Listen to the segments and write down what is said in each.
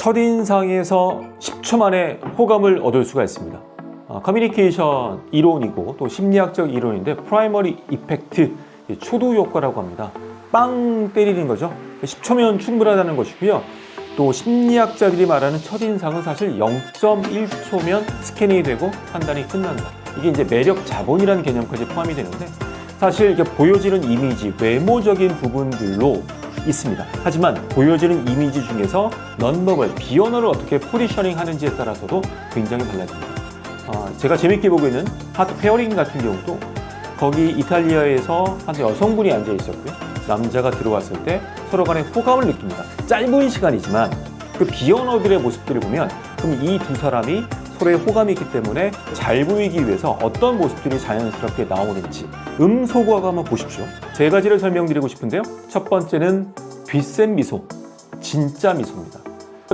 첫인상에서 10초 만에 호감을 얻을 수가 있습니다. 커뮤니케이션 이론이고 또 심리학적 이론인데 프라이머리 이펙트, 초도 효과라고 합니다. 빵 때리는 거죠. 10초면 충분하다는 것이고요. 또 심리학자들이 말하는 첫인상은 사실 0.1초면 스캐닝이 되고 판단이 끝난다. 이게 이제 매력 자본이라는 개념까지 포함이 되는데 사실 이게 보여지는 이미지, 외모적인 부분들로 있습니다. 하지만 보여지는 이미지 중에서 넌버벌, 비언어를 어떻게 포지셔닝 하는지에 따라서도 굉장히 달라집니다. 제가 재밌게 보고 있는 하트 페어링 같은 경우도 거기 이탈리아에서 한 여성분이 앉아 있었고요. 남자가 들어왔을 때 서로 간에 호감을 느낍니다. 짧은 시간이지만 그 비언어들의 모습들을 보면 그럼 이 두 사람이 서로의 호감이 있기 때문에 잘 보이기 위해서 어떤 모습들이 자연스럽게 나오는지 음소거하고 한번 보십시오. 세 가지를 설명드리고 싶은데요. 첫 번째는 뒷센 미소, 진짜 미소입니다.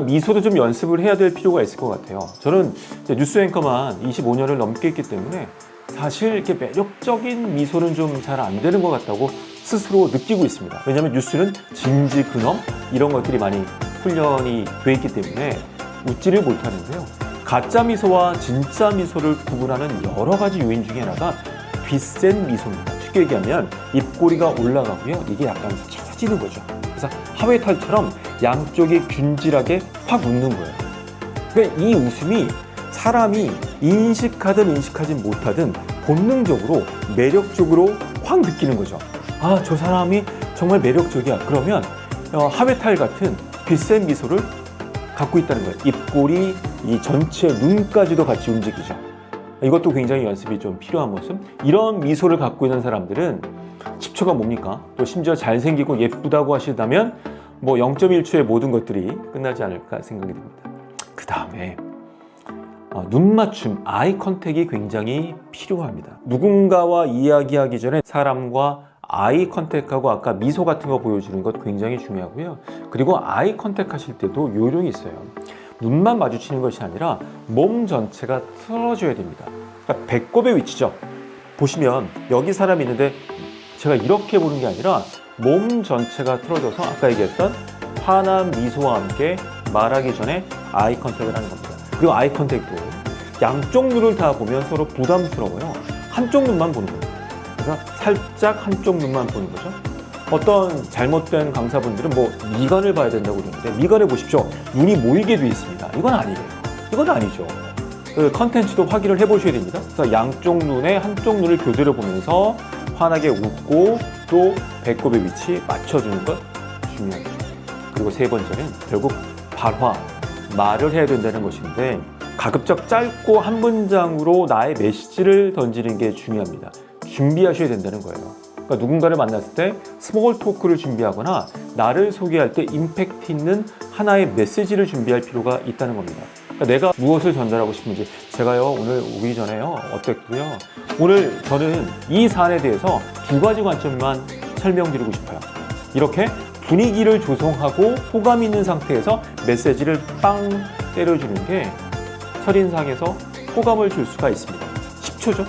미소도 좀 연습을 해야 될 필요가 있을 것 같아요. 저는 뉴스 앵커만 25년을 넘게 했기 때문에 사실 이렇게 매력적인 미소는 좀 잘 안 되는 것 같다고 스스로 느끼고 있습니다. 왜냐하면 뉴스는 진지 근엄 이런 것들이 많이 훈련이 돼 있기 때문에 웃지를 못하는데요. 가짜 미소와 진짜 미소를 구분하는 여러 가지 요인 중에 하나가 뒷센 미소입니다. 쉽게 얘기하면 입꼬리가 올라가고요. 이게 약간 처지는 거죠. 그래서 하회탈처럼 양쪽이 균질하게 확 웃는 거예요. 그러니까 이 웃음이 사람이 인식하든 인식하지 못하든 본능적으로 매력적으로 확 느끼는 거죠. 아, 저 사람이 정말 매력적이야. 그러면 하회탈 같은 뒷센 미소를 갖고 있다는 거예요. 입꼬리, 이 전체 눈까지도 같이 움직이죠. 이것도 굉장히 연습이 좀 필요한 모습. 이런 미소를 갖고 있는 사람들은 10초가 뭡니까? 또 심지어 잘생기고 예쁘다고 하시다면 뭐 0.1초의 모든 것들이 끝나지 않을까 생각이 듭니다. 그 다음에 눈 맞춤, 아이 컨택이 굉장히 필요합니다. 누군가와 이야기하기 전에 사람과 아이 컨택하고 아까 미소 같은 거 보여주는 것 굉장히 중요하고요. 그리고 아이 컨택 하실 때도 요령이 있어요. 눈만 마주치는 것이 아니라 몸 전체가 틀어져야 됩니다. 그러니까 배꼽의 위치죠. 보시면 여기 사람이 있는데 제가 이렇게 보는 게 아니라 몸 전체가 틀어져서 아까 얘기했던 환한 미소와 함께 말하기 전에 아이 컨택을 하는 겁니다. 그리고 아이 컨택도 양쪽 눈을 다 보면 서로 부담스러워요. 한쪽 눈만 보는 거예요. 그래서 살짝 한쪽 눈만 보는 거죠. 어떤 잘못된 강사분들은 뭐 미간을 봐야 된다고 그러는데 미간을 보십시오. 눈이 모이게 돼 있습니다. 이건 아니에요. 이건 아니죠. 그 컨텐츠도 확인을 해보셔야 됩니다. 그래서 양쪽 눈에 한쪽 눈을 교대로 보면서 환하게 웃고 또 배꼽의 위치 맞춰주는 것 중요합니다. 그리고 세 번째는 결국 발화, 말을 해야 된다는 것인데 가급적 짧고 한 문장으로 나의 메시지를 던지는 게 중요합니다. 준비하셔야 된다는 거예요. 그러니까 누군가를 만났을 때 스몰 토크를 준비하거나 나를 소개할 때 임팩트 있는 하나의 메시지를 준비할 필요가 있다는 겁니다. 그러니까 내가 무엇을 전달하고 싶은지 제가요 오늘 오기 전에요 어땠고요. 오늘 저는 이 사안에 대해서 두 가지 관점만 설명드리고 싶어요. 이렇게 분위기를 조성하고 호감 있는 상태에서 메시지를 빵 때려주는 게 첫인상에서 호감을 줄 수가 있습니다. 10초죠?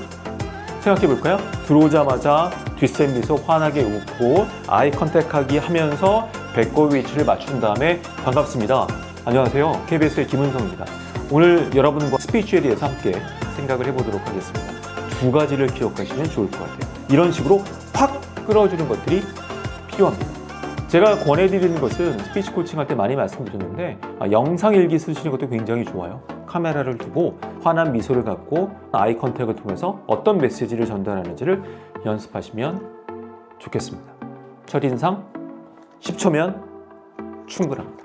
생각해 볼까요? 들어오자마자 뒷센 미소 환하게 웃고 아이 컨택하기 하면서 배꼽 위치를 맞춘 다음에 반갑습니다. 안녕하세요. KBS의 김은성입니다. 오늘 여러분과 스피치에 대해서 함께 생각을 해보도록 하겠습니다. 두 가지를 기억하시면 좋을 것 같아요. 이런 식으로 확 끌어주는 것들이 필요합니다. 제가 권해드리는 것은 스피치 코칭할 때 많이 말씀드렸는데 영상 일기 쓰시는 것도 굉장히 좋아요. 카메라를 두고 환한 미소를 갖고 아이 컨택을 통해서 어떤 메시지를 전달하는지를 연습하시면 좋겠습니다. 첫인상 10초면 충분합니다.